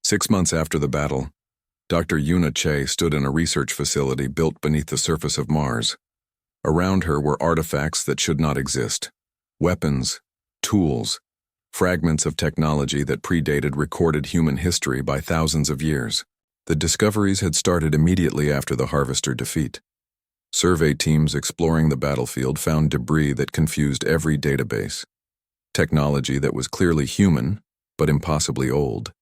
6 months after the battle, Dr. Yuna Che stood in a research facility built beneath the surface of Mars. Around her were artifacts that should not exist. Weapons, tools, fragments of technology that predated recorded human history by thousands of years. The discoveries had started immediately after the Harvester defeat. Survey teams exploring the battlefield found debris that confused every database. Technology that was clearly human, but impossibly old.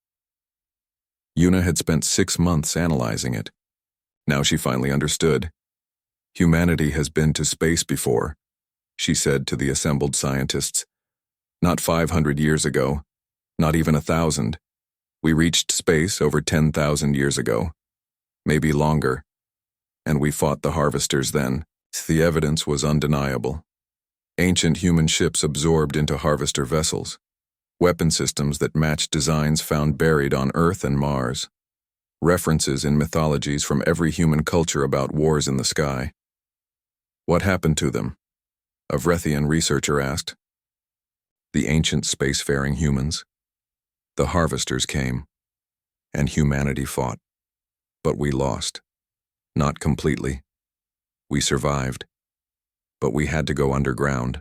Yuna had spent 6 months analyzing it. Now she finally understood. Humanity has been to space before, she said to the assembled scientists. Not 500 years ago, not even 1,000. We reached space over 10,000 years ago, maybe longer, and we fought the Harvesters then. The evidence was undeniable. Ancient human ships absorbed into Harvester vessels. Weapon systems that matched designs found buried on Earth and Mars. References in mythologies from every human culture about wars in the sky. What happened to them? A Vrethian researcher asked. The ancient spacefaring humans. The Harvesters came, and humanity fought. But we lost. Not completely. We survived. But we had to go underground.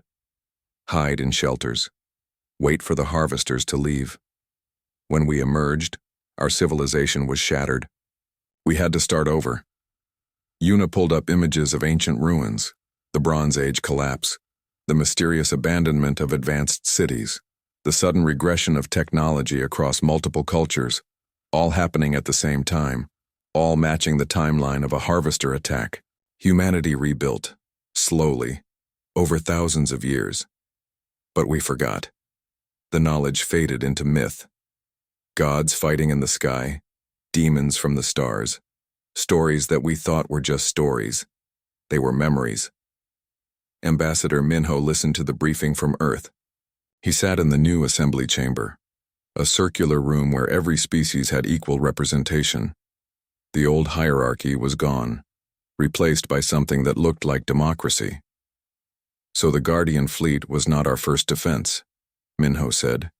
Hide in shelters. Wait for the Harvesters to leave. When we emerged, our civilization was shattered. We had to start over. Yuna pulled up images of ancient ruins, the Bronze Age collapse, the mysterious abandonment of advanced cities, the sudden regression of technology across multiple cultures, all happening at the same time, all matching the timeline of a Harvester attack. Humanity rebuilt, slowly, over thousands of years. But we forgot. The knowledge faded into myth. Gods fighting in the sky, demons from the stars, stories that we thought were just stories. They were memories. Ambassador Minho listened to the briefing from Earth. He sat in the new assembly chamber, a circular room where every species had equal representation. The old hierarchy was gone, replaced by something that looked like democracy. So the Guardian fleet was not our first defense, Minho said.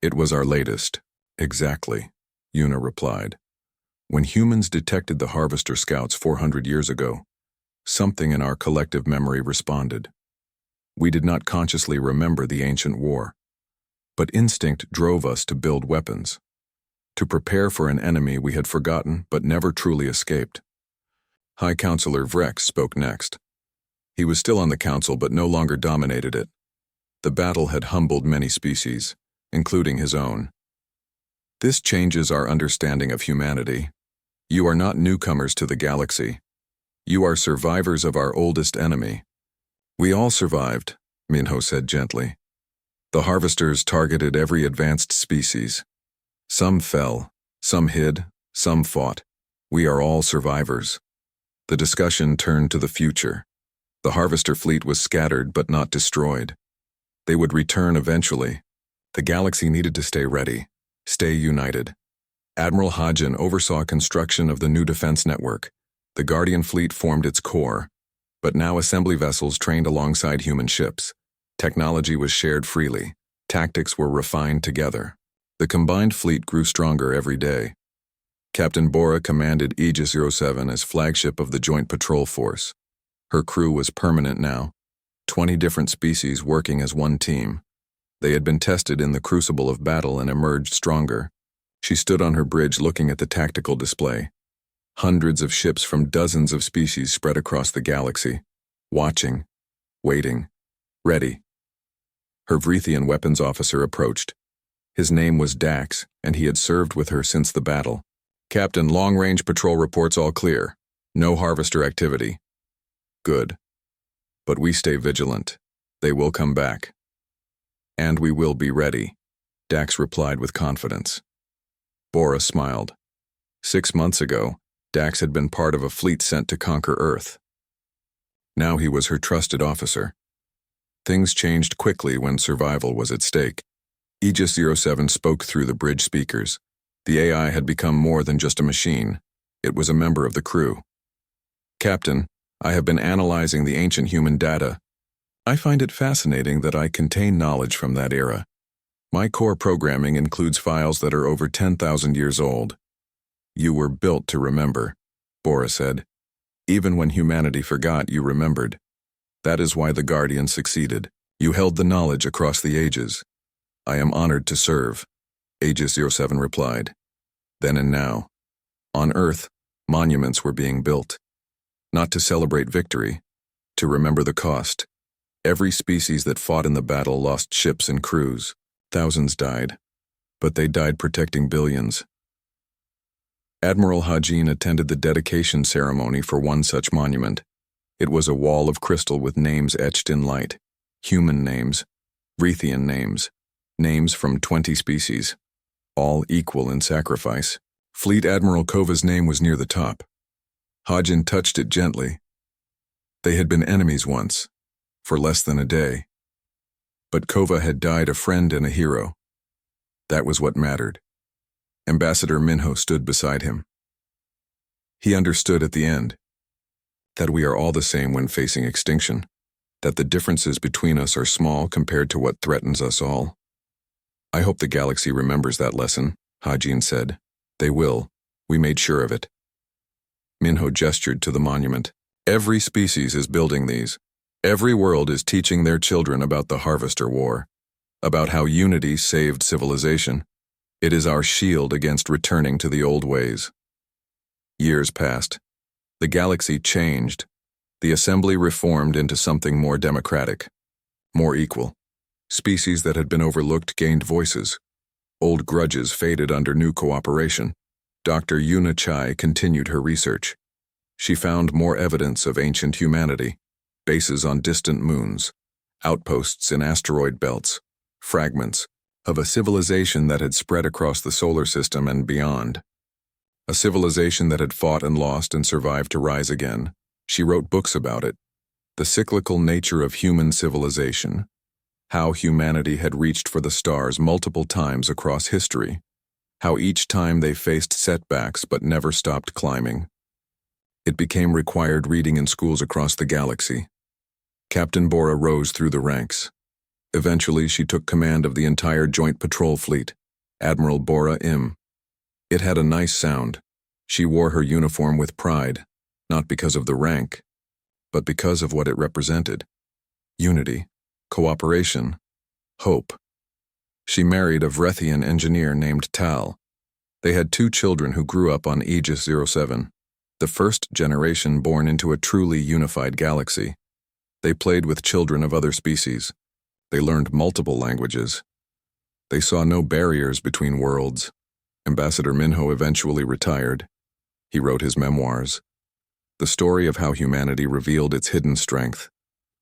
It was our latest. Exactly, Yuna replied. When humans detected the Harvester scouts 400 years ago, something in our collective memory responded. We did not consciously remember the ancient war, but instinct drove us to build weapons, to prepare for an enemy we had forgotten but never truly escaped. High Counselor Vrex spoke next. He was still on the council but no longer dominated it. The battle had humbled many species, including his own. This changes our understanding of humanity. You are not newcomers to the galaxy. You are survivors of our oldest enemy. We all survived, Minho said gently. The Harvesters targeted every advanced species. Some fell, some hid, some fought. We are all survivors. The discussion turned to the future. The Harvester fleet was scattered but not destroyed. They would return eventually. The galaxy needed to stay ready, stay united. Admiral Hagen oversaw construction of the new defense network. The Guardian fleet formed its core, but now assembly vessels trained alongside human ships. Technology was shared freely. Tactics were refined together. The combined fleet grew stronger every day. Captain Bora commanded Aegis 07 as flagship of the Joint Patrol Force. Her crew was permanent now, 20 different species working as one team. They had been tested in the crucible of battle and emerged stronger. She stood on her bridge looking at the tactical display. Hundreds of ships from dozens of species spread across the galaxy, watching, waiting, ready. Her Vrethian weapons officer approached. His name was Dax, and he had served with her since the battle. Captain, long-range patrol reports all clear. No Harvester activity. Good. But we stay vigilant. They will come back. And we will be ready, Dax replied with confidence. Bora smiled. 6 months ago, Dax had been part of a fleet sent to conquer Earth. Now he was her trusted officer. Things changed quickly when survival was at stake. Aegis 07 spoke through the bridge speakers. The AI had become more than just a machine. It was a member of the crew. Captain, I have been analyzing the ancient human data. I find it fascinating that I contain knowledge from that era. My core programming includes files that are over 10,000 years old. You were built to remember, Bora said. Even when humanity forgot, you remembered. That is why the Guardian succeeded. You held the knowledge across the ages. I am honored to serve, Aegis 07 replied. Then and now. On Earth, monuments were being built. Not to celebrate victory, to remember the cost. Every species that fought in the battle lost ships and crews. Thousands died, but they died protecting billions. Admiral Hajin attended the dedication ceremony for one such monument. It was a wall of crystal with names etched in light. Human names, Vreethian names, names from 20 species, all equal in sacrifice. Fleet Admiral Kova's name was near the top. Hajin touched it gently. They had been enemies once, for less than a day. But Kova had died a friend and a hero. That was what mattered. Ambassador Minho stood beside him. He understood at the end that we are all the same when facing extinction, that the differences between us are small compared to what threatens us all. I hope the galaxy remembers that lesson, Hajin said. They will. We made sure of it. Minho gestured to the monument. Every species is building these. Every world is teaching their children about the Harvester War, about how unity saved civilization. It is our shield against returning to the old ways. Years passed. The galaxy changed. The assembly reformed into something more democratic, more equal. Species that had been overlooked gained voices. Old grudges faded under new cooperation. Dr. Yuna Chai continued her research. She found more evidence of ancient humanity, bases on distant moons, outposts in asteroid belts, fragments of a civilization that had spread across the solar system and beyond. A civilization that had fought and lost and survived to rise again. She wrote books about it. The cyclical nature of human civilization. How humanity had reached for the stars multiple times across history. How each time they faced setbacks but never stopped climbing. It became required reading in schools across the galaxy. Captain Bora rose through the ranks. Eventually, she took command of the entire Joint Patrol Fleet, Admiral Bora Im. It had a nice sound. She wore her uniform with pride, not because of the rank, but because of what it represented. Unity, cooperation, hope. She married a Vreethian engineer named Tal. They had 2 children who grew up on Aegis 07, the first generation born into a truly unified galaxy. They played with children of other species. They learned multiple languages. They saw no barriers between worlds. Ambassador Minho eventually retired. He wrote his memoirs. The story of how humanity revealed its hidden strength.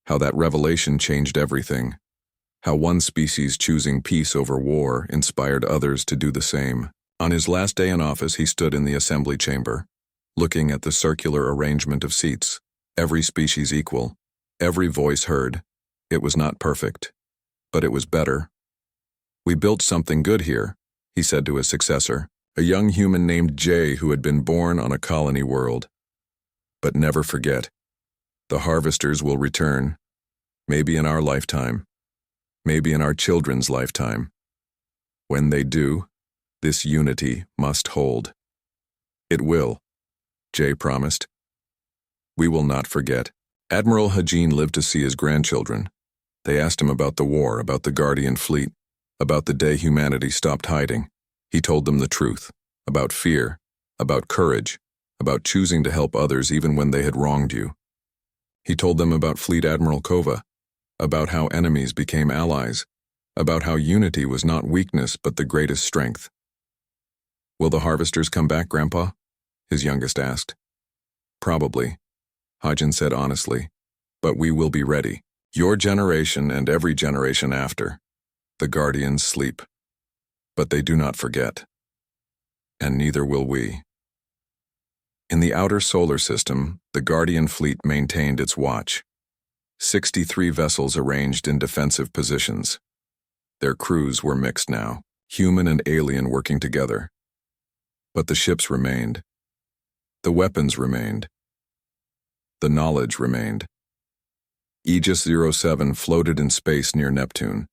How that revelation changed everything. How one species choosing peace over war inspired others to do the same. On his last day in office, he stood in the assembly chamber, looking at the circular arrangement of seats, every species equal, every voice heard. It was not perfect, but it was better. We built something good here, he said to his successor, a young human named Jay who had been born on a colony world. But never forget, the harvesters will return, maybe in our lifetime, maybe in our children's lifetime. When they do, this unity must hold. It will, Jay promised. We will not forget. Admiral Hajin lived to see his grandchildren. They asked him about the war, about the Guardian fleet, about the day humanity stopped hiding. He told them the truth, about fear, about courage, about choosing to help others even when they had wronged you. He told them about Fleet Admiral Kova, about how enemies became allies, about how unity was not weakness but the greatest strength. Will the harvesters come back, Grandpa? His youngest asked. Probably, Hajin said honestly, but we will be ready. Your generation and every generation after. The Guardians sleep, but they do not forget. And neither will we. In the outer solar system, the Guardian fleet maintained its watch. 63 vessels arranged in defensive positions. Their crews were mixed now, human and alien working together. But the ships remained. The weapons remained. The knowledge remained. Aegis 07 floated in space near Neptune.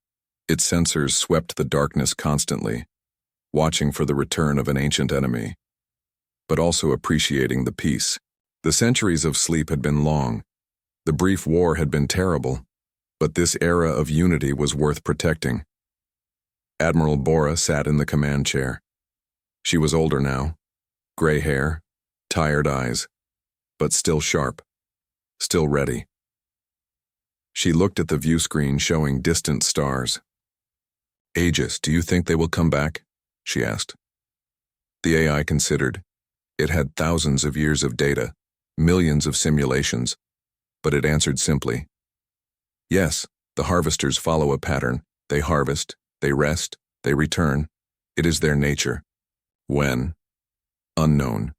Its sensors swept the darkness constantly, watching for the return of an ancient enemy, but also appreciating the peace. The centuries of sleep had been long. The brief war had been terrible, but this era of unity was worth protecting. Admiral Bora sat in the command chair. She was older now, gray hair, tired eyes, but still sharp, still ready. She looked at the view screen showing distant stars. "Aegis, do you think they will come back?" she asked. The AI considered. It had thousands of years of data, millions of simulations, but it answered simply. "Yes, the harvesters follow a pattern. They harvest, they rest, they return. It is their nature. When? Unknown.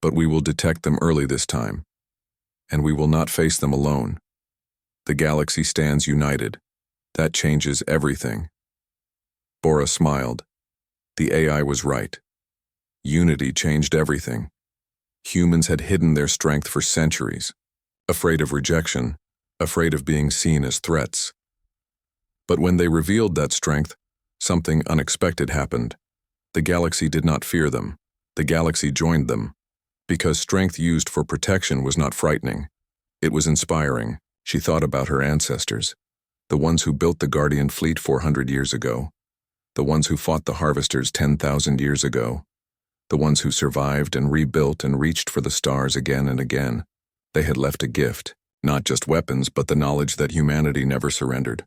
But we will detect them early this time. And we will not face them alone. The galaxy stands united. That changes everything." Bora smiled. The AI was right. Unity changed everything. Humans had hidden their strength for centuries, afraid of rejection, afraid of being seen as threats. But when they revealed that strength, something unexpected happened. The galaxy did not fear them. The galaxy joined them. Because strength used for protection was not frightening. It was inspiring. She thought about her ancestors, the ones who built the Guardian fleet 400 years ago, the ones who fought the Harvesters 10,000 years ago, the ones who survived and rebuilt and reached for the stars again and again. They had left a gift, not just weapons, but the knowledge that humanity never surrendered,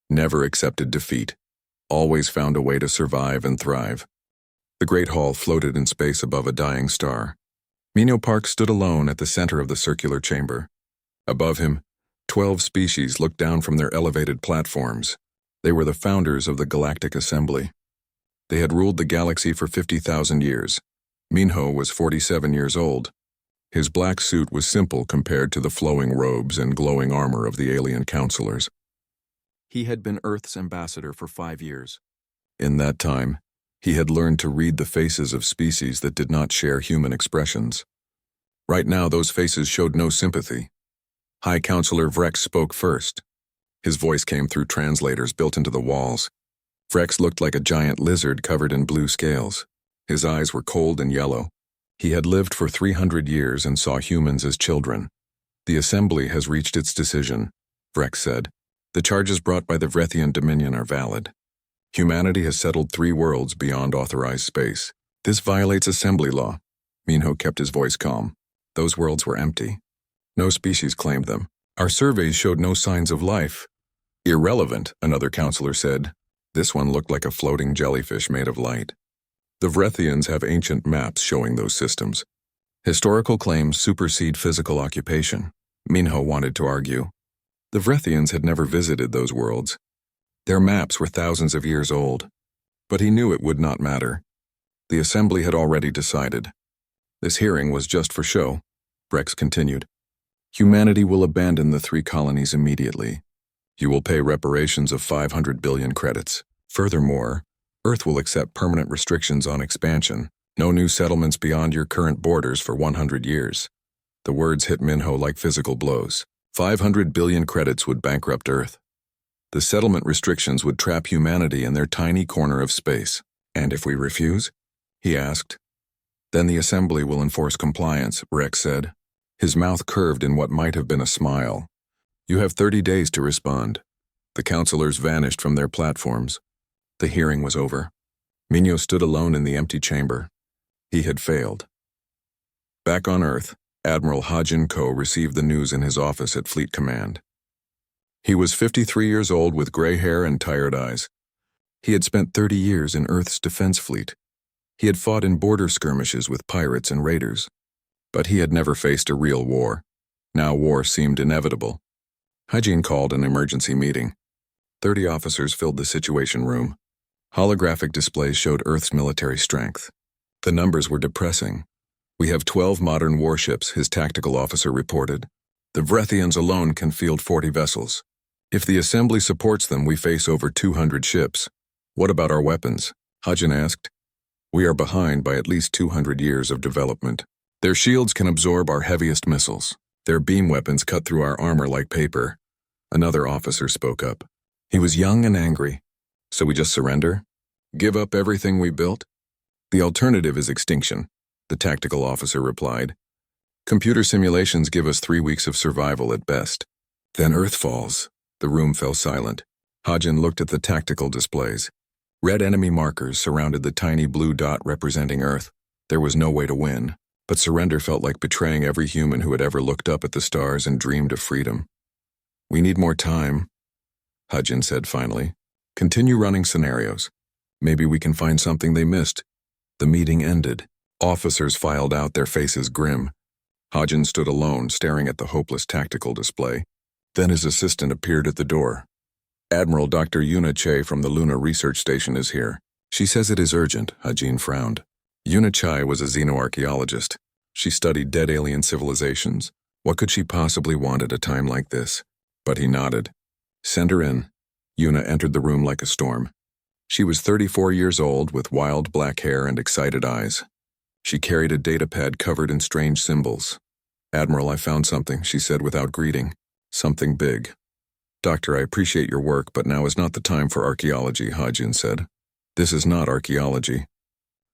never accepted defeat, always found a way to survive and thrive. The Great Hall floated in space above a dying star. Minho Park stood alone at the center of the circular chamber. Above him, 12 species looked down from their elevated platforms. They were the founders of the Galactic Assembly. They had ruled the galaxy for 50,000 years. Minho was 47 years old. His black suit was simple compared to the flowing robes and glowing armor of the alien counselors. He had been Earth's ambassador for 5 years. In that time, he had learned to read the faces of species that did not share human expressions. Right now, those faces showed no sympathy. High Counselor Vrex spoke first. His voice came through translators built into the walls. Vrex looked like a giant lizard covered in blue scales. His eyes were cold and yellow. He had lived for 300 years and saw humans as children. "The Assembly has reached its decision," Vrex said. "The charges brought by the Vrethian Dominion are valid. Humanity has settled 3 worlds beyond authorized space. This violates Assembly law." Minho kept his voice calm. "Those worlds were empty. No species claimed them. Our surveys showed no signs of life." "Irrelevant," another counselor said. This one looked like a floating jellyfish made of light. "The Vrethians have ancient maps showing those systems. Historical claims supersede physical occupation," Minho wanted to argue. The Vrethians had never visited those worlds. Their maps were thousands of years old. But he knew it would not matter. The Assembly had already decided. This hearing was just for show. Vrex continued. "Humanity will abandon the 3 colonies immediately. You will pay reparations of 500 billion credits. Furthermore, Earth will accept permanent restrictions on expansion. No new settlements beyond your current borders for 100 years. The words hit Minho like physical blows. 500 billion credits would bankrupt Earth. The settlement restrictions would trap humanity in their tiny corner of space. "And if we refuse?" he asked. "Then the Assembly will enforce compliance," Rex said. His mouth curved in what might have been a smile. "You have 30 days to respond." The counselors vanished from their platforms. The hearing was over. Minho stood alone in the empty chamber. He had failed. Back on Earth, Admiral Hajin Ko received the news in his office at Fleet Command. He was 53 years old with gray hair and tired eyes. He had spent 30 years in Earth's defense fleet. He had fought in border skirmishes with pirates and raiders. But he had never faced a real war. Now war seemed inevitable. Hajin called an emergency meeting. 30 officers filled the Situation Room. Holographic displays showed Earth's military strength. The numbers were depressing. "We have 12 modern warships," his tactical officer reported. "The Vrethians alone can field 40 vessels. If the Assembly supports them, we face over 200 ships. What about our weapons?" Hajin asked. "We are behind by at least 200 years of development. Their shields can absorb our heaviest missiles. Their beam weapons cut through our armor like paper." Another officer spoke up. He was young and angry. So we just surrender? Give up everything we built? The alternative is extinction, the tactical officer replied. Computer simulations give us 3 weeks of survival at best. Then Earth falls. The room fell silent. Hajin looked at the tactical displays. Red enemy markers surrounded the tiny blue dot representing Earth. There was no way to win, but surrender felt like betraying every human who had ever looked up at the stars and dreamed of freedom. We need more time, Hajin said finally. Continue running scenarios. Maybe we can find something they missed. The meeting ended. Officers filed out, their faces grim. Hajin stood alone, staring at the hopeless tactical display. Then his assistant appeared at the door. Admiral Dr. Yuna Che from the Lunar Research Station is here. She says it is urgent, Hajin frowned. Yuna Che was a xenoarchaeologist. She studied dead alien civilizations. What could she possibly want at a time like this? But he nodded. Send her in. Yuna entered the room like a storm. She was 34 years old, with wild black hair and excited eyes. She carried a datapad covered in strange symbols. Admiral, I found something, she said without greeting. Something big. Doctor, I appreciate your work, but now is not the time for archaeology, Hajin said. This is not archaeology.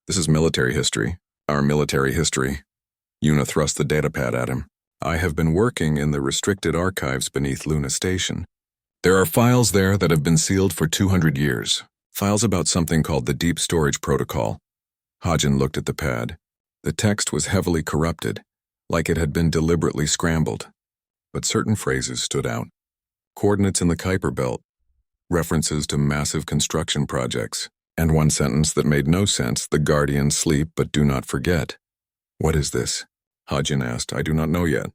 This is military history. Our military history. Yuna thrust the datapad at him. I have been working in the restricted archives beneath Luna Station. There are files there that have been sealed for 200 years. Files about something called the Deep Storage Protocol. Hajin looked at the pad. The text was heavily corrupted, like it had been deliberately scrambled. But certain phrases stood out. Coordinates in the Kuiper Belt, references to massive construction projects, and one sentence that made no sense, the Guardians sleep but do not forget. What is this? Hajin asked. I do not know yet.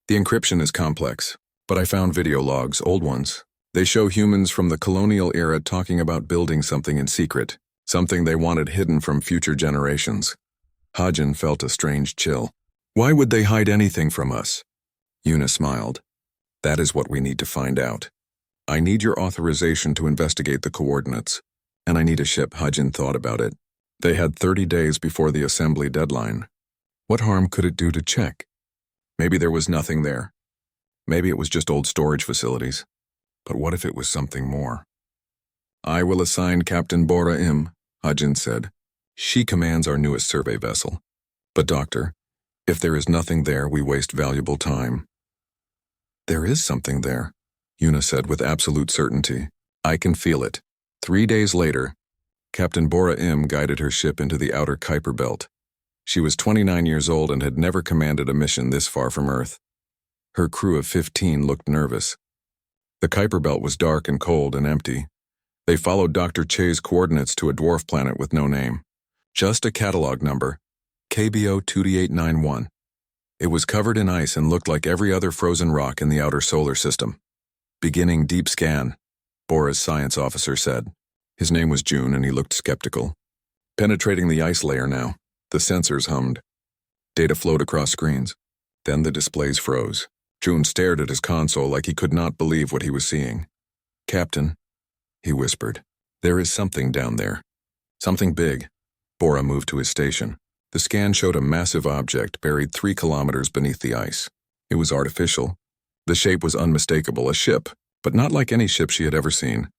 The encryption is complex, but I found video logs, old ones. They show humans from the colonial era talking about building something in secret, something they wanted hidden from future generations. Hajin felt a strange chill. Why would they hide anything from us? Yuna smiled. That is what we need to find out. I need your authorization to investigate the coordinates, and I need a ship. Hajin thought about it. They had 30 days before the assembly deadline. What harm could it do to check? Maybe there was nothing there. Maybe it was just old storage facilities. But what if it was something more? I will assign Captain Bora Im, Hajin said. She commands our newest survey vessel. But Doctor, if there is nothing there, we waste valuable time. There is something there, Yuna said with absolute certainty. I can feel it. 3 days later, Captain Bora Im guided her ship into the outer Kuiper Belt. She was 29 years old and had never commanded a mission this far from Earth. Her crew of 15 looked nervous. The Kuiper Belt was dark and cold and empty. They followed Dr. Che's coordinates to a dwarf planet with no name. Just a catalog number, KBO 2D891. It was covered in ice and looked like every other frozen rock in the outer solar system. Beginning deep scan, Bora's science officer said. His name was June and he looked skeptical. Penetrating the ice layer now, the sensors hummed. Data flowed across screens. Then the displays froze. June stared at his console like he could not believe what he was seeing. Captain, he whispered, there is something down there. Something big. Bora moved to his station. The scan showed a massive object buried 3 kilometers beneath the ice. It was artificial. The shape was unmistakable, a ship, but not like any ship she had ever seen.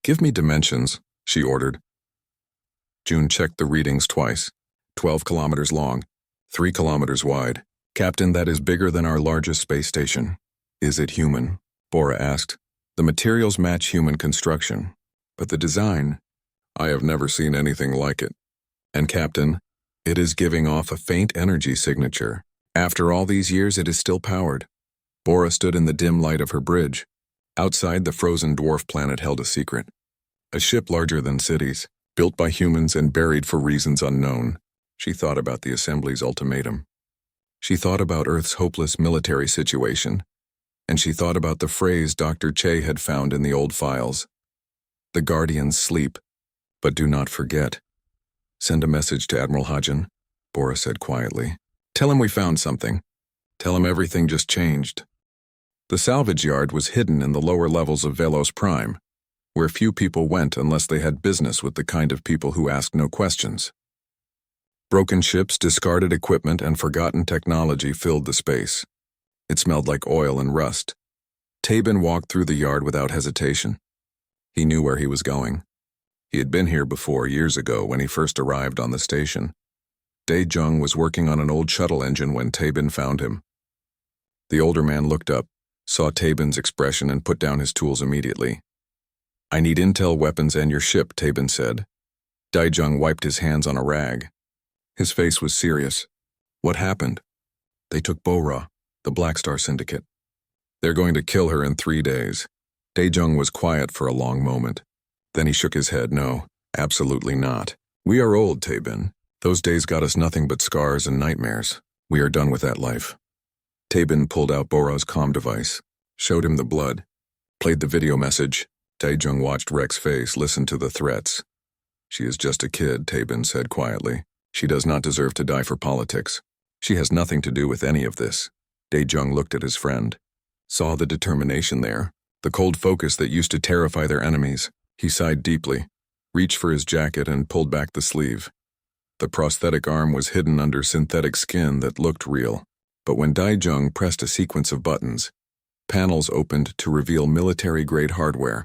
Give me dimensions, she ordered. June checked the readings twice. 12 kilometers long, 3 kilometers wide. Captain, that is bigger than our largest space station. Is it human? Bora asked. The materials match human construction, but the design, I have never seen anything like it. And Captain, it is giving off a faint energy signature. After all these years, it is still powered. Bora stood in the dim light of her bridge. Outside, the frozen dwarf planet held a secret. A ship larger than cities, built by humans and buried for reasons unknown. She thought about the Assembly's ultimatum. She thought about Earth's hopeless military situation. And she thought about the phrase Dr. Che had found in the old files. The Guardians sleep, but do not forget. Send a message to Admiral Hajin, Bora said quietly. Tell him we found something. Tell him everything just changed. The salvage yard was hidden in the lower levels of Velos Prime, where few people went unless they had business with the kind of people who asked no questions. Broken ships, discarded equipment, and forgotten technology filled the space. It smelled like oil and rust. Tabin walked through the yard without hesitation. He knew where he was going. He had been here before, years ago, when he first arrived on the station. Dae-jung was working on an old shuttle engine when Tae-bin found him. The older man looked up, saw Tae-bin's expression, and put down his tools immediately. "I need intel, weapons, and your ship," Tae-bin said. Dae-jung wiped his hands on a rag. His face was serious. "What happened?" "They took Bora, the Black Star Syndicate. They're going to kill her in 3 days. Dae-jung was quiet for a long moment. Then he shook his head. "No, absolutely not. We are old, Tae-bin. Those days got us nothing but scars and nightmares. We are done with that life." Tae-bin pulled out Bora's comm device, showed him the blood, played the video message. Dae-jung watched Rek's face, listened to the threats. "She is just a kid," Tae-bin said quietly. "She does not deserve to die for politics. She has nothing to do with any of this." Dae-jung looked at his friend, saw the determination there, the cold focus that used to terrify their enemies. He sighed deeply, reached for his jacket, and pulled back the sleeve. The prosthetic arm was hidden under synthetic skin that looked real, but when Dae-jung pressed a sequence of buttons, panels opened to reveal military-grade hardware.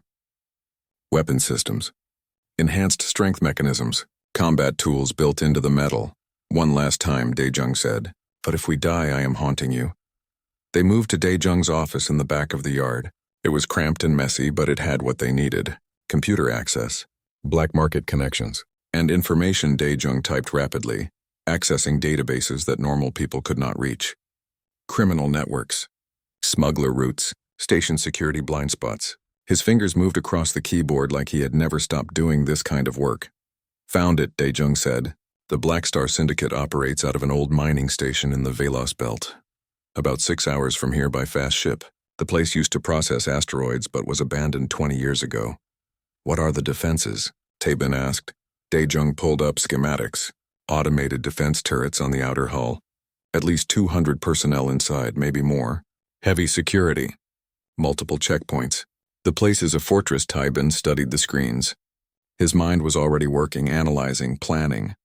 Weapon systems, enhanced strength mechanisms, combat tools built into the metal. "One last time," Dae-jung said. "But if we die, I am haunting you." They moved to Dae-jung's office in the back of the yard. It was cramped and messy, but it had what they needed: computer access, black market connections, and information. Dae-jung typed rapidly, accessing databases that normal people could not reach. Criminal networks, smuggler routes, station security blind spots. His fingers moved across the keyboard like he had never stopped doing this kind of work. "Found it," Dae-jung said. "The Black Star Syndicate operates out of an old mining station in the Velos Belt. About 6 hours from here by fast ship. The place used to process asteroids but was abandoned 20 years ago." "What are the defenses?" Tae-bin asked. Dae-jung pulled up schematics. Automated defense turrets on the outer hull. At least 200 personnel inside, maybe more. Heavy security. Multiple checkpoints. "The place is a fortress." Tae-bin studied the screens. His mind was already working, analyzing, planning.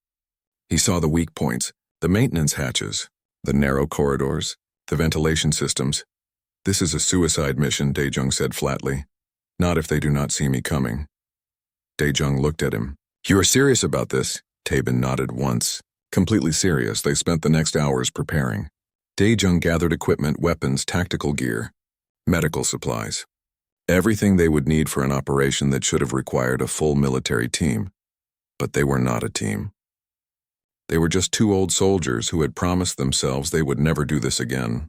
He saw the weak points, the maintenance hatches, the narrow corridors, the ventilation systems. "This is a suicide mission," Dae-jung said flatly. "Not if they do not see me coming." Dae-jung looked at him. "You are serious about this?" Tae-bin nodded once. "Completely serious." They spent the next hours preparing. Dae-jung gathered equipment, weapons, tactical gear, medical supplies. Everything they would need for an operation that should have required a full military team. But they were not a team. They were just 2 old soldiers who had promised themselves they would never do this again.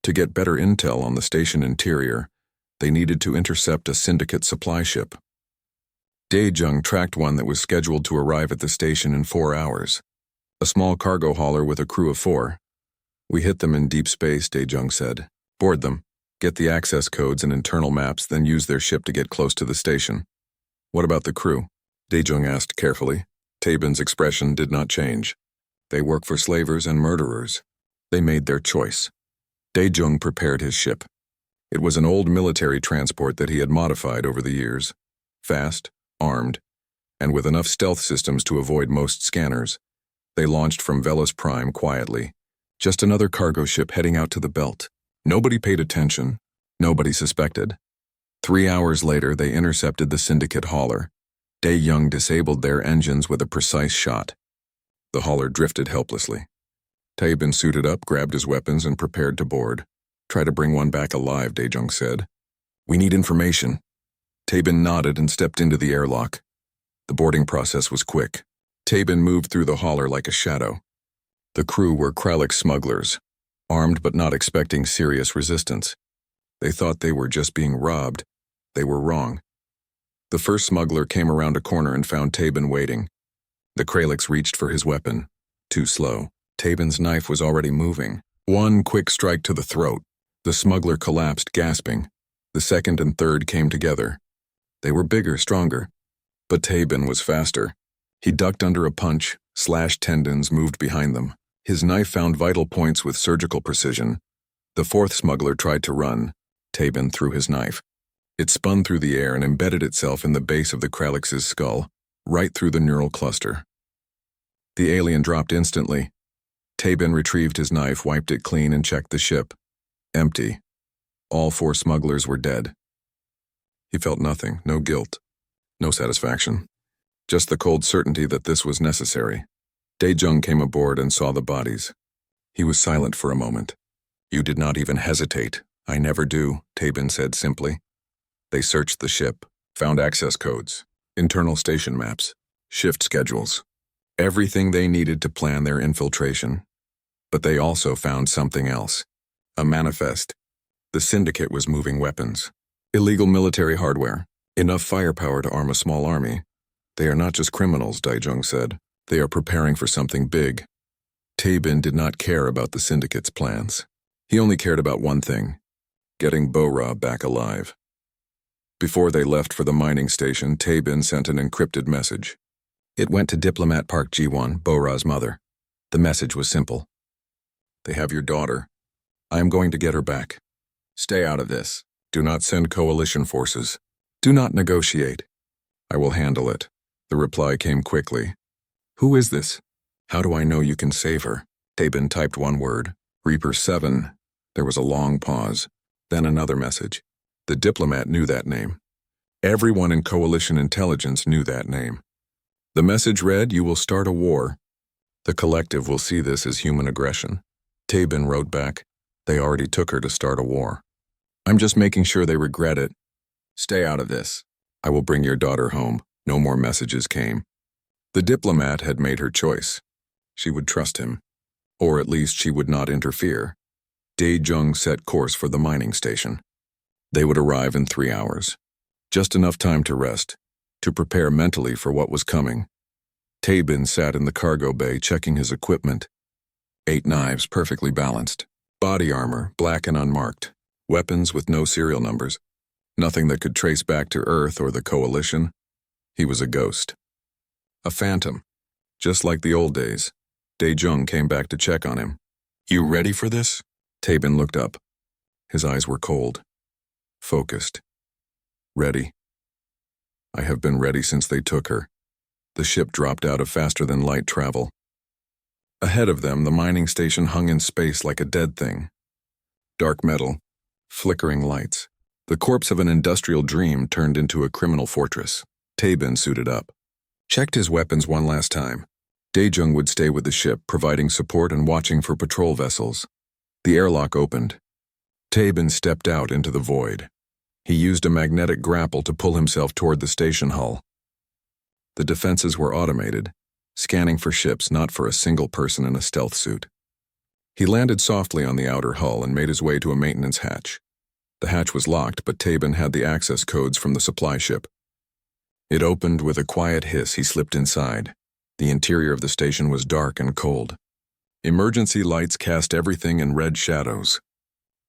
To get better intel on the station interior, they needed to intercept a syndicate supply ship. Dae-jung tracked one that was scheduled to arrive at the station in 4 hours. A small cargo hauler with a crew of 4. "We hit them in deep space," Dae-jung said. "Board them. Get the access codes and internal maps, then use their ship to get close to the station." "What about the crew?" Dae-jung asked carefully. Tae-bin's expression did not change. "They work for slavers and murderers. They made their choice." Dae-jung prepared his ship. It was an old military transport that he had modified over the years. Fast, armed, and with enough stealth systems to avoid most scanners. They launched from Velos Prime quietly. Just another cargo ship heading out to the belt. Nobody paid attention. Nobody suspected. 3 hours later, they intercepted the syndicate hauler. Dae-jung disabled their engines with a precise shot. The hauler drifted helplessly. Tae-bin suited up, grabbed his weapons, and prepared to board. "Try to bring one back alive," Dae-jung said. "We need information." Tae-bin nodded and stepped into the airlock. The boarding process was quick. Tae-bin moved through the hauler like a shadow. The crew were Kralik smugglers, armed but not expecting serious resistance. They thought they were just being robbed. They were wrong. The first smuggler came around a corner and found Tae-bin waiting. The Kraliks reached for his weapon. Too slow. Tae-bin's knife was already moving. One quick strike to the throat. The smuggler collapsed, gasping. The second and third came together. They were bigger, stronger. But Tae-bin was faster. He ducked under a punch, slashed tendons, moved behind them. His knife found vital points with surgical precision. The fourth smuggler tried to run. Tae-bin threw his knife. It spun through the air and embedded itself in the base of the Kraliks' skull, right through the neural cluster. The alien dropped instantly. Tae-bin retrieved his knife, wiped it clean, and checked the ship. Empty. All 4 smugglers were dead. He felt nothing, no guilt, no satisfaction. just the cold certainty that this was necessary. Dae-jung came aboard and saw the bodies. He was silent for a moment. "You did not even hesitate." "I never do," Tabin said simply. They searched the ship, found access codes, internal station maps, shift schedules, everything they needed to plan their infiltration. But they also found something else. A manifest. The Syndicate was moving weapons. Illegal military hardware. Enough firepower to arm a small army. "They are not just criminals," Dae-jung said. "They are preparing for something big." Tabin did not care about the Syndicate's plans. He only cared about one thing: getting Bo-Ra back alive. Before they left for the mining station, Tabin sent an encrypted message. It went to Diplomat Park Ji-won, Bo-Ra's mother. The message was simple. "They have your daughter. I am going to get her back. Stay out of this. Do not send coalition forces. Do not negotiate. I will handle it." The reply came quickly. "Who is this? How do I know you can save her?" Tabin typed one word. "Reaper 7. There was a long pause. Then another message. The diplomat knew that name. Everyone in coalition intelligence knew that name. The message read, "You will start a war. The collective will see this as human aggression." Tabin wrote back, "They already took her to start a war. I'm just making sure they regret it. Stay out of this. I will bring your daughter home." No more messages came. The diplomat had made her choice. She would trust him, or at least she would not interfere. Dae-jung set course for the mining station. They would arrive in 3 hours. Just enough time to rest, to prepare mentally for what was coming. Tabin sat in the cargo bay checking his equipment. 8 knives perfectly balanced. Body armor, black and unmarked. Weapons with no serial numbers. Nothing that could trace back to Earth or the Coalition. He was a ghost. A phantom. Just like the old days. Dae-jung came back to check on him. "You ready for this?" Tabin looked up. His eyes were cold. Focused. "Ready. I have been ready since they took her." The ship dropped out of faster-than-light travel. Ahead of them, the mining station hung in space like a dead thing. Dark metal, flickering lights. The corpse of an industrial dream turned into a criminal fortress. Tabin suited up. Checked his weapons one last time. Dae-jung would stay with the ship, providing support and watching for patrol vessels. The airlock opened. Tabin stepped out into the void. He used a magnetic grapple to pull himself toward the station hull. The defenses were automated, scanning for ships, not for a single person in a stealth suit. He landed softly on the outer hull and made his way to a maintenance hatch. The hatch was locked, but Tabin had the access codes from the supply ship. It opened with a quiet hiss. He slipped inside. The interior of the station was dark and cold. Emergency lights cast everything in red shadows.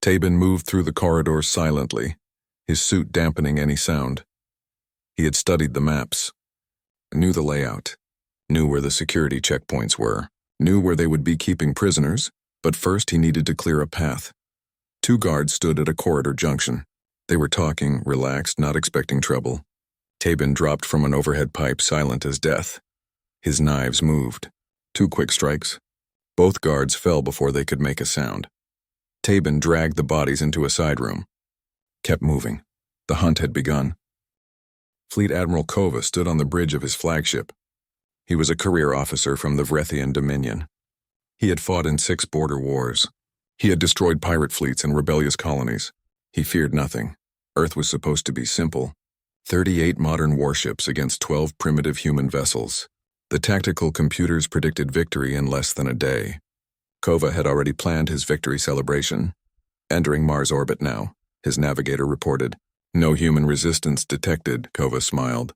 Tabin moved through the corridors silently, his suit dampening any sound. He had studied the maps, knew the layout, knew where the security checkpoints were, knew where they would be keeping prisoners, but first he needed to clear a path. 2 guards stood at a corridor junction. They were talking, relaxed, not expecting trouble. Tabin dropped from an overhead pipe, silent as death. His knives moved. 2 quick strikes. Both guards fell before they could make a sound. Tabin dragged the bodies into a side room. Kept moving. The hunt had begun. Fleet Admiral Kova stood on the bridge of his flagship. He was a career officer from the Vrethian Dominion. He had fought in 6 border wars. He had destroyed pirate fleets and rebellious colonies. He feared nothing. Earth was supposed to be simple. 38 modern warships against 12 primitive human vessels. The tactical computers predicted victory in less than a day. Kova had already planned his victory celebration. Entering Mars orbit now, his navigator reported. No human resistance detected, Kova smiled.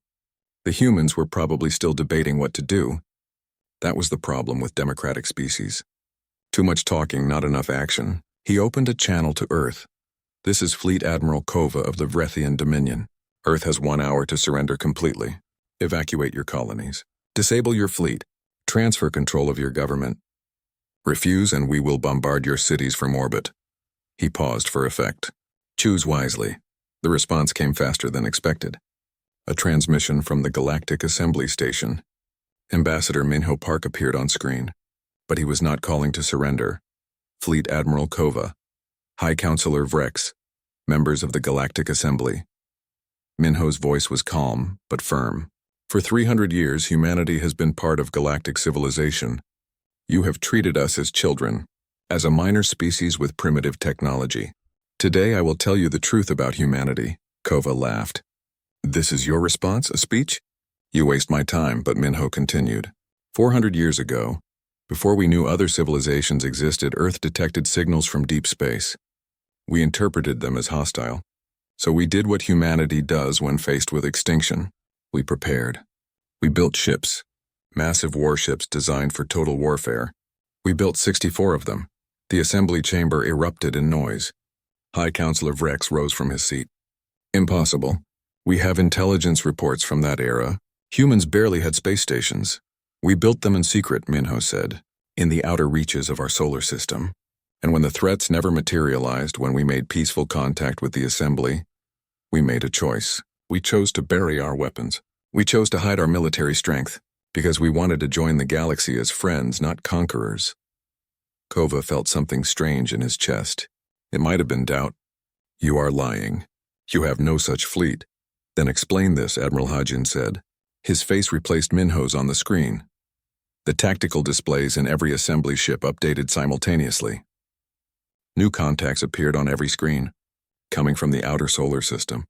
The humans were probably still debating what to do. That was the problem with democratic species. Too much talking, not enough action. He opened a channel to Earth. This is Fleet Admiral Kova of the Vrethian Dominion. Earth has 1 hour to surrender completely. Evacuate your colonies. Disable your fleet. Transfer control of your government. Refuse and we will bombard your cities from orbit. He paused for effect. Choose wisely. The response came faster than expected. A transmission from the Galactic Assembly Station. Ambassador Minho Park appeared on screen, but he was not calling to surrender. Fleet Admiral Kova, High Counselor Vrex, members of the Galactic Assembly. Minho's voice was calm, but firm. For 300 years, humanity has been part of galactic civilization. You have treated us as children, as a minor species with primitive technology. Today I will tell you the truth about humanity. Kova laughed. This is your response, a speech? You waste my time, but Minho continued. 400 years ago, before we knew other civilizations existed, Earth detected signals from deep space. We interpreted them as hostile. So we did what humanity does when faced with extinction. We prepared. We built ships, massive warships designed for total warfare. We built 64 of them. The assembly chamber erupted in noise. High Counselor Vrex rose from his seat. Impossible. We have intelligence reports from that era. Humans barely had space stations. We built them in secret, Minho said, in the outer reaches of our solar system. And when the threats never materialized, when we made peaceful contact with the assembly, we made a choice. We chose to bury our weapons. We chose to hide our military strength, because we wanted to join the galaxy as friends, not conquerors. Kova felt something strange in his chest. It might have been doubt. You are lying. You have no such fleet. Then explain this, Admiral Hajin said. His face replaced Minho's on the screen. The tactical displays in every assembly ship updated simultaneously. New contacts appeared on every screen, coming from the outer solar system.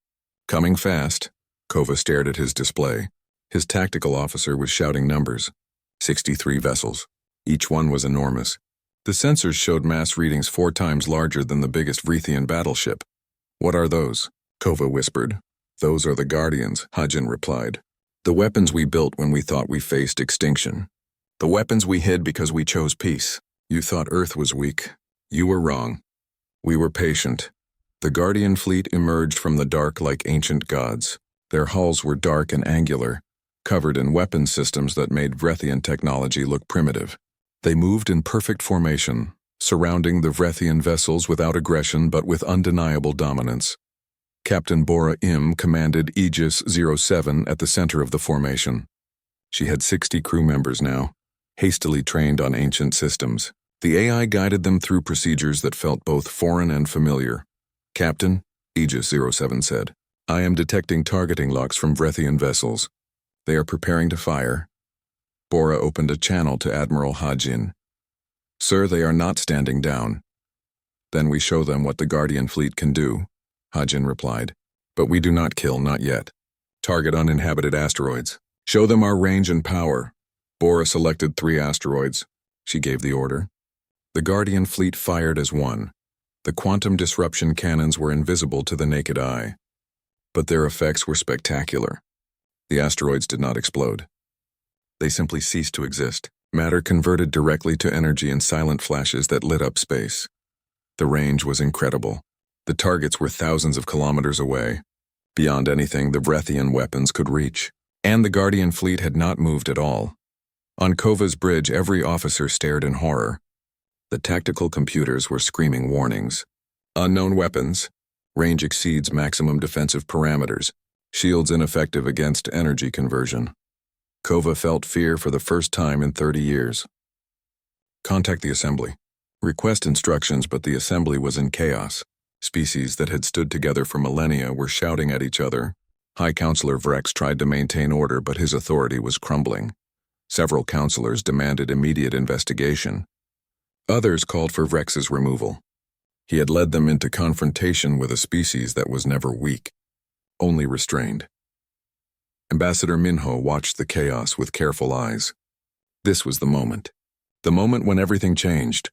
Coming fast. Kova stared at his display. His tactical officer was shouting numbers. 63 vessels. Each one was enormous. The sensors showed mass readings 4 times larger than the biggest Vreethian battleship. What are those? Kova whispered. Those are the Guardians, Hajin replied. The weapons we built when we thought we faced extinction. The weapons we hid because we chose peace. You thought Earth was weak. You were wrong. We were patient. The Guardian fleet emerged from the dark like ancient gods. Their hulls were dark and angular, covered in weapon systems that made Vreethian technology look primitive. They moved in perfect formation, surrounding the Vreethian vessels without aggression but with undeniable dominance. Captain Bora Im commanded Aegis 07 at the center of the formation. She had 60 crew members now, hastily trained on ancient systems. The AI guided them through procedures that felt both foreign and familiar. Captain, Aegis 07 said, I am detecting targeting locks from Vreethian vessels. They are preparing to fire. Bora opened a channel to Admiral Hajin. Sir, they are not standing down. Then we show them what the Guardian fleet can do, Hajin replied. But we do not kill, not yet. Target uninhabited asteroids. Show them our range and power. Bora selected 3 asteroids. She gave the order. The Guardian fleet fired as one. The quantum disruption cannons were invisible to the naked eye. But their effects were spectacular. The asteroids did not explode. They simply ceased to exist. Matter converted directly to energy in silent flashes that lit up space. The range was incredible. The targets were thousands of kilometers away, beyond anything the Vreethian weapons could reach. And the Guardian fleet had not moved at all. On Kova's bridge, every officer stared in horror. The tactical computers were screaming warnings. Unknown weapons. Range exceeds maximum defensive parameters. Shields ineffective against energy conversion. Kova felt fear for the first time in 30 years. Contact the assembly. Request instructions, but the assembly was in chaos. Species that had stood together for millennia were shouting at each other. High Counselor Vrex tried to maintain order, but his authority was crumbling. Several counselors demanded immediate investigation. Others called for Vrex's removal. He had led them into confrontation with a species that was never weak, only restrained. Ambassador Minho watched the chaos with careful eyes. This was the moment when everything changed.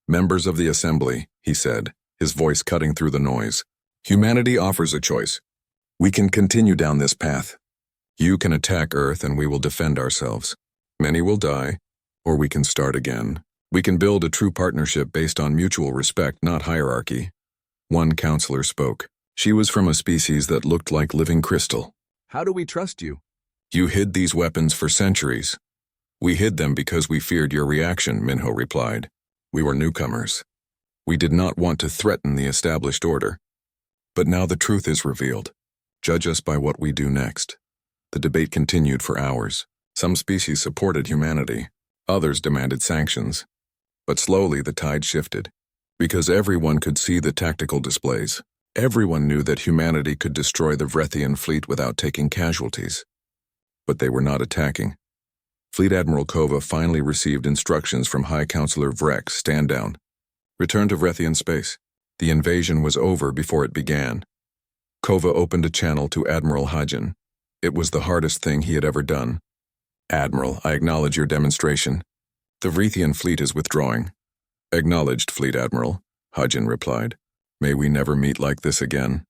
Members of the assembly, he said, his voice cutting through the noise. Humanity offers a choice. We can continue down this path. You can attack Earth and we will defend ourselves. Many will die, or we can start again. We can build a true partnership based on mutual respect, not hierarchy. One counselor spoke. She was from a species that looked like living crystal. How do we trust you? You hid these weapons for centuries. We hid them because we feared your reaction, Minho replied. We were newcomers. We did not want to threaten the established order. But now the truth is revealed. Judge us by what we do next. The debate continued for hours. Some species supported humanity. Others demanded sanctions. But slowly the tide shifted. Because everyone could see the tactical displays. Everyone knew that humanity could destroy the Vreethian fleet without taking casualties. but they were not attacking. Fleet Admiral Kova finally received instructions from High Counselor Vrek, stand down. Return to Vrethian space. The invasion was over before it began. Kova opened a channel to Admiral Hajin. It was the hardest thing he had ever done. Admiral, I acknowledge your demonstration. The Vrethian fleet is withdrawing. Acknowledged, Fleet Admiral, Hajin replied. May we never meet like this again.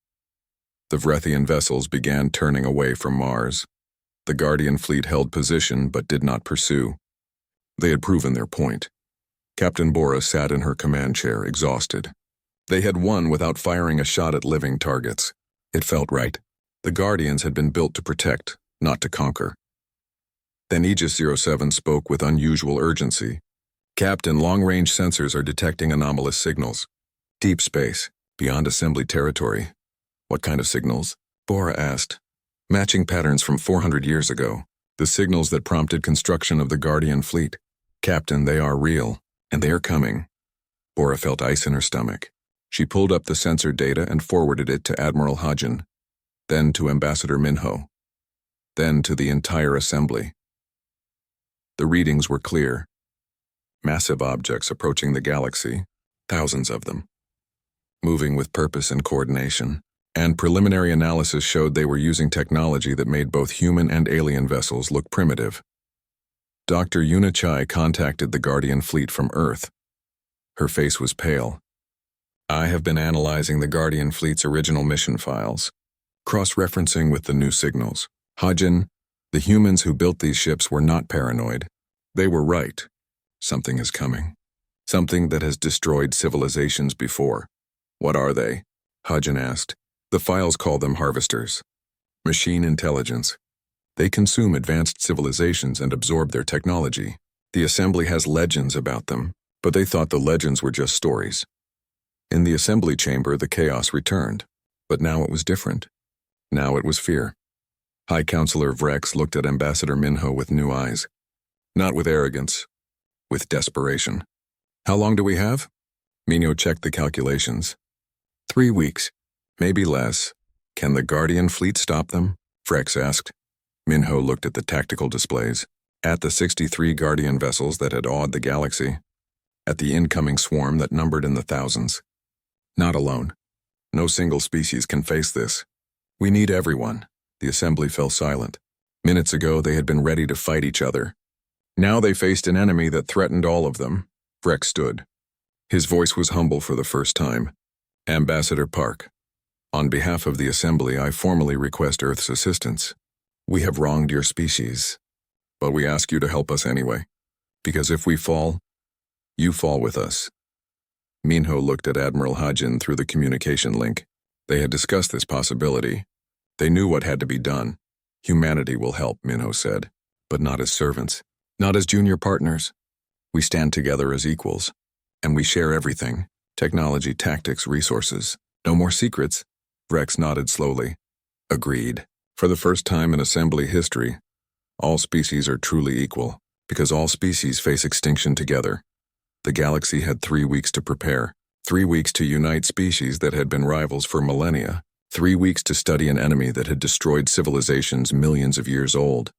The Vrethian vessels began turning away from Mars. The Guardian fleet held position but did not pursue. They had proven their point. Captain Bora sat in her command chair, exhausted. They had won without firing a shot at living targets. It felt right. The Guardians had been built to protect, not to conquer. Then Aegis 07 spoke with unusual urgency. Captain, long-range sensors are detecting anomalous signals. Deep space, beyond assembly territory. What kind of signals? Bora asked. Matching patterns from 400 years ago. The signals that prompted construction of the Guardian fleet. Captain, they are real, and they are coming. Bora felt ice in her stomach. She pulled up the sensor data and forwarded it to Admiral Hajin, then to Ambassador Minho, then to the entire assembly. The readings were clear. Massive objects approaching the galaxy, thousands of them, moving with purpose and coordination, and preliminary analysis showed they were using technology that made both human and alien vessels look primitive. Dr. Yuna Chai contacted the Guardian fleet from Earth. Her face was pale. I have been analyzing the Guardian fleet's original mission files, cross-referencing with the new signals. Hajin, the humans who built these ships were not paranoid. They were right. Something is coming. Something that has destroyed civilizations before. What are they? Hajin asked. The files call them harvesters. Machine intelligence. They consume advanced civilizations and absorb their technology. The assembly has legends about them, but they thought the legends were just stories. In the assembly chamber, the chaos returned, but now it was different. Now it was fear. High Counselor Vrex looked at Ambassador Minho with new eyes. Not with arrogance, with desperation. How long do we have? Minho checked the calculations. 3 weeks, maybe less. Can the Guardian fleet stop them? Vrex asked. Minho looked at the tactical displays, at the 63 Guardian vessels that had awed the galaxy, at the incoming swarm that numbered in the thousands. Not alone. No single species can face this. We need everyone. The assembly fell silent. Minutes ago, they had been ready to fight each other. Now they faced an enemy that threatened all of them. Vrex stood. His voice was humble for the first time. Ambassador Park, on behalf of the assembly, I formally request Earth's assistance. We have wronged your species, but we ask you to help us anyway. Because if we fall, you fall with us. Minho looked at Admiral Hajin through the communication link. They had discussed this possibility. They knew what had to be done. Humanity will help, Minho said, but not as servants, not as junior partners. We stand together as equals, and we share everything, technology, tactics, resources. No more secrets. Vrex nodded slowly. Agreed. For the first time in assembly history, all species are truly equal, because all species face extinction together. The galaxy had 3 weeks to prepare, 3 weeks to unite species that had been rivals for millennia, 3 weeks to study an enemy that had destroyed civilizations millions of years old.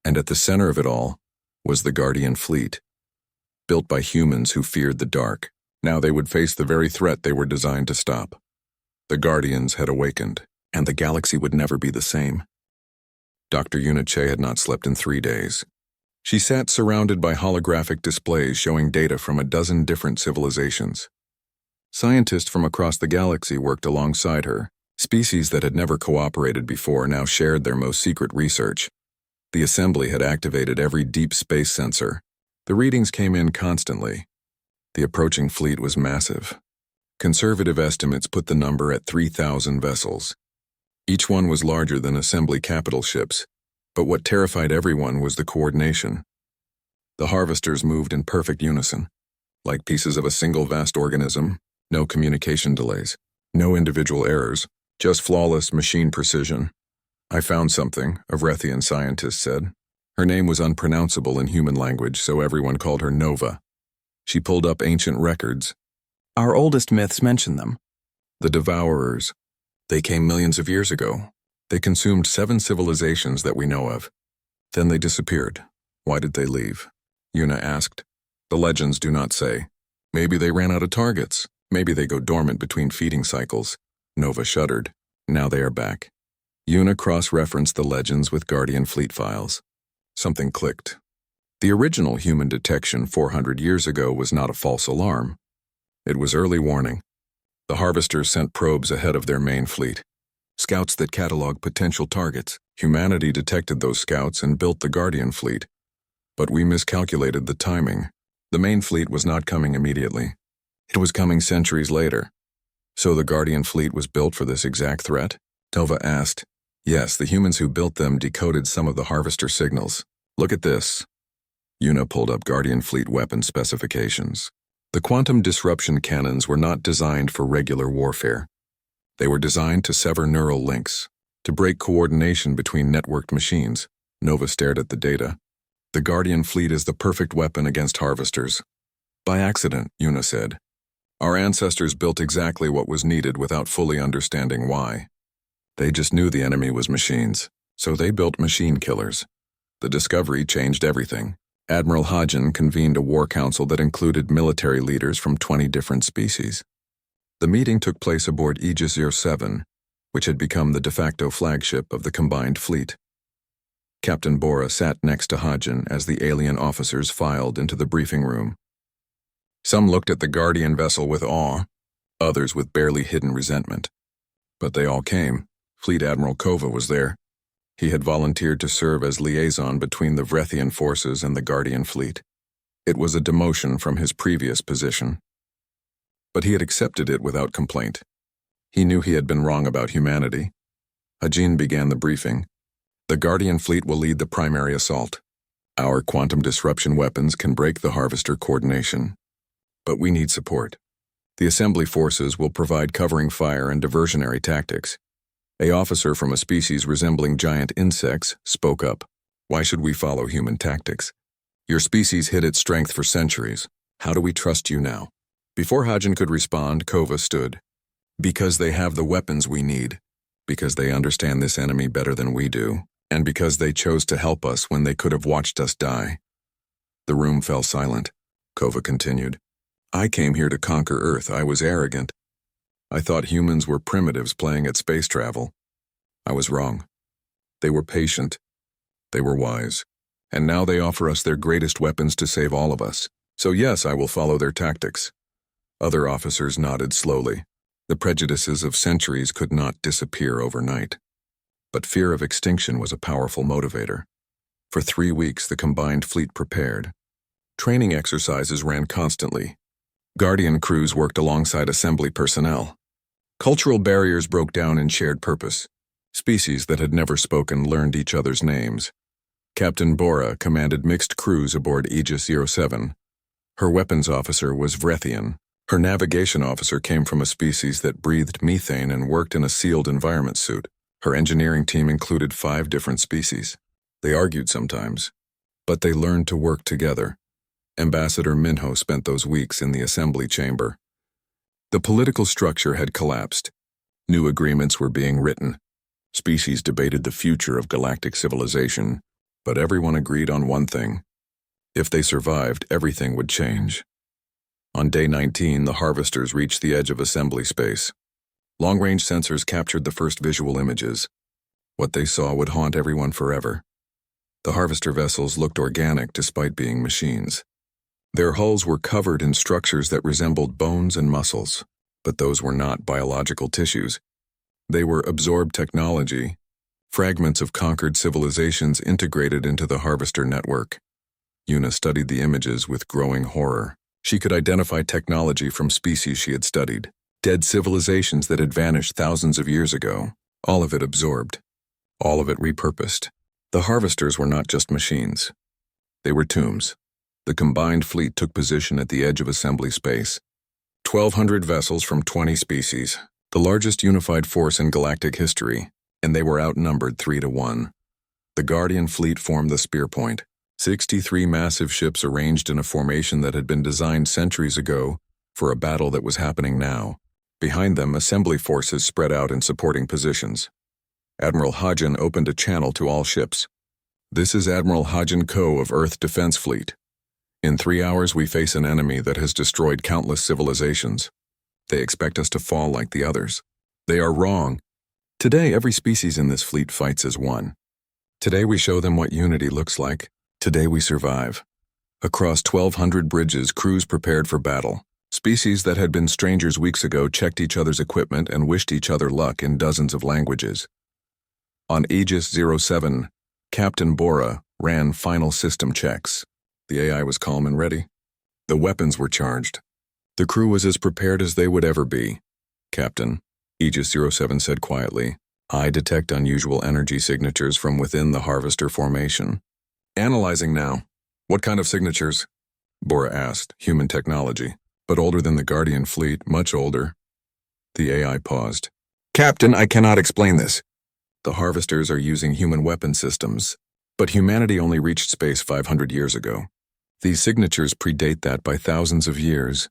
And at the center of it all was the Guardian fleet, built by humans who feared the dark. Now they would face the very threat they were designed to stop. The Guardians had awakened, and the galaxy would never be the same. Dr. Uniche had not slept in 3 days. She sat surrounded by holographic displays showing data from a dozen different civilizations. Scientists from across the galaxy worked alongside her. Species that had never cooperated before now shared their most secret research. The assembly had activated every deep space sensor. The readings came in constantly. The approaching fleet was massive. Conservative estimates put the number at 3,000 vessels. Each one was larger than assembly capital ships, but what terrified everyone was the coordination. The harvesters moved in perfect unison, like pieces of a single vast organism, no communication delays, no individual errors, just flawless machine precision. I found something, a Vrethian scientist said. Her name was unpronounceable in human language, so everyone called her Nova. She pulled up ancient records. Our oldest myths mention them. The Devourers. They came millions of years ago. They consumed 7 civilizations that we know of. Then they disappeared. Why did they leave? Yuna asked. The legends do not say. Maybe they ran out of targets. Maybe they go dormant between feeding cycles. Nova shuddered. Now they are back. Yuna cross-referenced the legends with Guardian Fleet files. Something clicked. The original human detection 400 years ago was not a false alarm. It was early warning. The Harvesters sent probes ahead of their main fleet. Scouts that catalog potential targets. Humanity detected those scouts and built the Guardian Fleet. But we miscalculated the timing. The main fleet was not coming immediately. It was coming centuries later. So the Guardian Fleet was built for this exact threat? Tova asked. Yes, the humans who built them decoded some of the Harvester signals. Look at this. Yuna pulled up Guardian Fleet weapon specifications. The quantum disruption cannons were not designed for regular warfare. They were designed to sever neural links, to break coordination between networked machines. Nova stared at the data. The Guardian Fleet is the perfect weapon against Harvesters. By accident, Yuna said. Our ancestors built exactly what was needed without fully understanding why. They just knew the enemy was machines, so they built machine killers. The discovery changed everything. Admiral Hagen convened a war council that included military leaders from 20 different species. The meeting took place aboard Aegis 07, which had become the de facto flagship of the combined fleet. Captain Bora sat next to Hagen as the alien officers filed into the briefing room. Some looked at the Guardian vessel with awe, others with barely hidden resentment. But they all came. Fleet Admiral Kova was there. He had volunteered to serve as liaison between the Vrethian forces and the Guardian Fleet. It was a demotion from his previous position. But he had accepted it without complaint. He knew he had been wrong about humanity. Hagen began the briefing. The Guardian Fleet will lead the primary assault. Our quantum disruption weapons can break the Harvester coordination. But we need support. The assembly forces will provide covering fire and diversionary tactics. An officer from a species resembling giant insects spoke up. Why should we follow human tactics? Your species hid its strength for centuries. How do we trust you now? Before Hagen could respond, Kova stood. Because they have the weapons we need. Because they understand this enemy better than we do. And because they chose to help us when they could have watched us die. The room fell silent. Kova continued. I came here to conquer Earth. I was arrogant. I thought humans were primitives playing at space travel. I was wrong. They were patient. They were wise. And now they offer us their greatest weapons to save all of us. So yes, I will follow their tactics. Other officers nodded slowly. The prejudices of centuries could not disappear overnight. But fear of extinction was a powerful motivator. For 3 weeks, the combined fleet prepared. Training exercises ran constantly. Guardian crews worked alongside assembly personnel. Cultural barriers broke down in shared purpose. Species that had never spoken learned each other's names. Captain Bora commanded mixed crews aboard Aegis 07. Her weapons officer was Vrethian. Her navigation officer came from a species that breathed methane and worked in a sealed environment suit. Her engineering team included 5 different species. They argued sometimes, but they learned to work together. Ambassador Minho spent those weeks in the assembly chamber. The political structure had collapsed. New agreements were being written. Species debated the future of galactic civilization, but everyone agreed on one thing. If they survived, everything would change. On day 19, the Harvesters reached the edge of assembly space. Long-range sensors captured the first visual images. What they saw would haunt everyone forever. The Harvester vessels looked organic despite being machines. Their hulls were covered in structures that resembled bones and muscles, but those were not biological tissues. They were absorbed technology, fragments of conquered civilizations integrated into the Harvester network. Yuna studied the images with growing horror. She could identify technology from species she had studied, dead civilizations that had vanished thousands of years ago, all of it absorbed, all of it repurposed. The Harvesters were not just machines. They were tombs. The combined fleet took position at the edge of assembly space. 1,200 vessels from 20 species, the largest unified force in galactic history, and they were outnumbered 3-1. The Guardian fleet formed the spear point. 63 massive ships arranged in a formation that had been designed centuries ago for a battle that was happening now. Behind them, assembly forces spread out in supporting positions. Admiral Hagen opened a channel to all ships. This is Admiral Hajin Ko of Earth Defense Fleet. In 3 hours, we face an enemy that has destroyed countless civilizations. They expect us to fall like the others. They are wrong. Today, every species in this fleet fights as one. Today, we show them what unity looks like. Today, we survive. Across 1,200 bridges, crews prepared for battle. Species that had been strangers weeks ago checked each other's equipment and wished each other luck in dozens of languages. On Aegis 07, Captain Bora ran final system checks. The AI was calm and ready. The weapons were charged. The crew was as prepared as they would ever be. Captain, Aegis 07 said quietly, I detect unusual energy signatures from within the Harvester formation. Analyzing now. What kind of signatures? Bora asked, human technology, but older than the Guardian fleet, much older. The AI paused. Captain, I cannot explain this. The Harvesters are using human weapon systems, but humanity only reached space 500 years ago. These signatures predate that by thousands of years.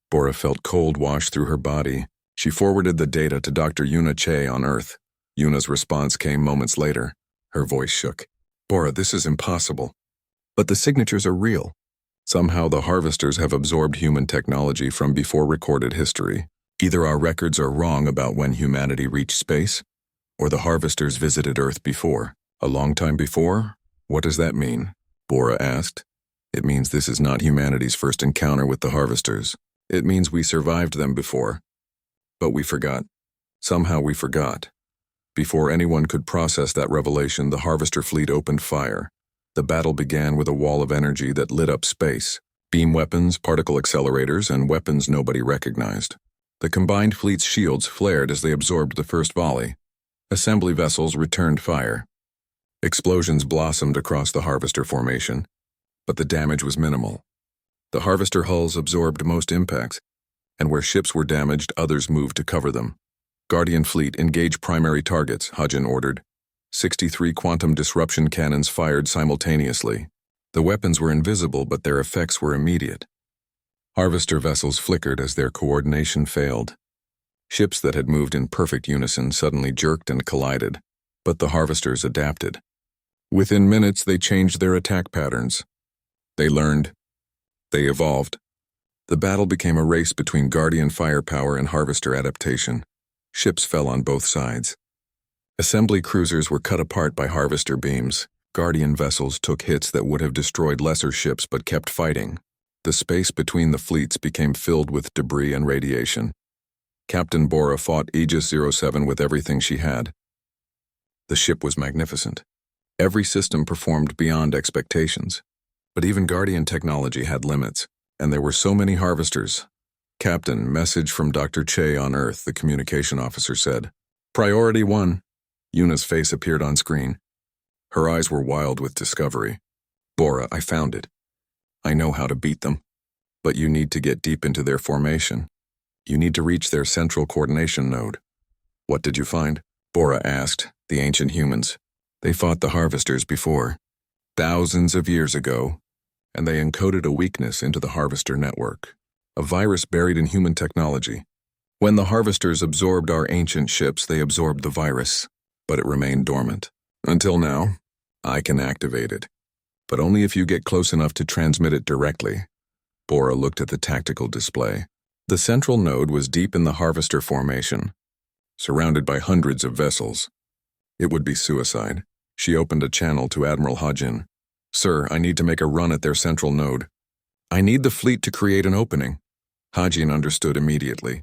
Bora felt cold wash through her body. She forwarded the data to Dr. Yuna Che on Earth. Yuna's response came moments later. Her voice shook. Bora, this is impossible. But the signatures are real. Somehow the Harvesters have absorbed human technology from before recorded history. Either our records are wrong about when humanity reached space, or the Harvesters visited Earth before. A long time before? What does that mean? Bora asked. It means this is not humanity's first encounter with the Harvesters. It means we survived them before. But we forgot. Somehow we forgot. Before anyone could process that revelation, the Harvester fleet opened fire. The battle began with a wall of energy that lit up space. Beam weapons, particle accelerators, and weapons nobody recognized. The combined fleet's shields flared as they absorbed the first volley. Assembly vessels returned fire. Explosions blossomed across the Harvester formation, but the damage was minimal. The Harvester hulls absorbed most impacts, and where ships were damaged, others moved to cover them. Guardian fleet, engage primary targets, Hajin ordered. 63 quantum disruption cannons fired simultaneously. The weapons were invisible, but their effects were immediate. Harvester vessels flickered as their coordination failed. Ships that had moved in perfect unison suddenly jerked and collided, but the Harvesters adapted. Within minutes, they changed their attack patterns. They learned. They evolved. The battle became a race between Guardian firepower and Harvester adaptation. Ships fell on both sides. Assembly cruisers were cut apart by Harvester beams. Guardian vessels took hits that would have destroyed lesser ships but kept fighting. The space between the fleets became filled with debris and radiation. Captain Bora fought Aegis 07 with everything she had. The ship was magnificent. Every system performed beyond expectations. But even Guardian technology had limits, and there were so many Harvesters. Captain, message from Dr. Che on Earth, the communication officer said. Priority 1. Yuna's face appeared on screen. Her eyes were wild with discovery. Bora, I found it. I know how to beat them. But you need to get deep into their formation. You need to reach their central coordination node. What did you find? Bora asked, the ancient humans. They fought the Harvesters before, thousands of years ago, and they encoded a weakness into the Harvester network, a virus buried in human technology. When the Harvesters absorbed our ancient ships, they absorbed the virus, but it remained dormant. Until now, I can activate it, but only if you get close enough to transmit it directly. Bora looked at the tactical display. The central node was deep in the Harvester formation, surrounded by hundreds of vessels. It would be suicide. She opened a channel to Admiral Hajin. Sir, I need to make a run at their central node. I need the fleet to create an opening. Hajin understood immediately.